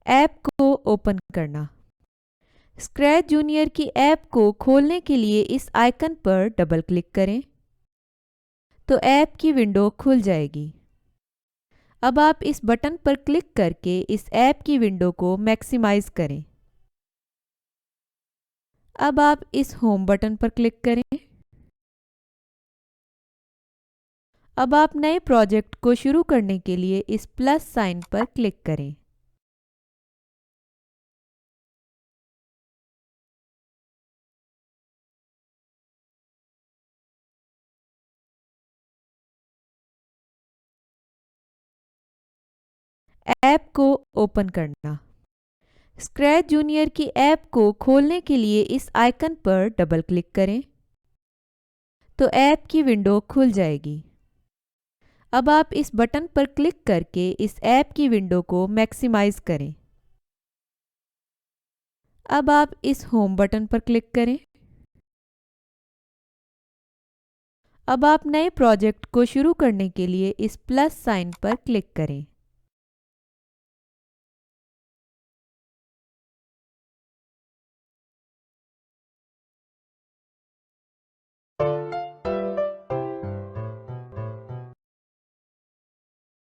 App को open करना। Scratch junior की ऐप को खोलने के लिए इस आइकन पर डबल क्लिक करें तो ऐप की विंडो खुल जाएगी। अब आप इस बटन पर क्लिक करके इस ऐप की विंडो को मैक्सिमाइज करें। अब आप इस होम बटन पर क्लिक करें। अब आप नए प्रोजेक्ट को शुरू करने के लिए इस प्लस साइन पर क्लिक करें। ऐप को ओपन करना। स्क्रैच जूनियर की ऐप को खोलने के लिए इस आइकन पर डबल क्लिक करें तो ऐप की विंडो खुल जाएगी। अब आप इस बटन पर क्लिक करके इस ऐप की विंडो को मैक्सिमाइज करें। अब आप इस होम बटन पर क्लिक करें। अब आप नए प्रोजेक्ट को शुरू करने के लिए इस प्लस साइन पर क्लिक करें।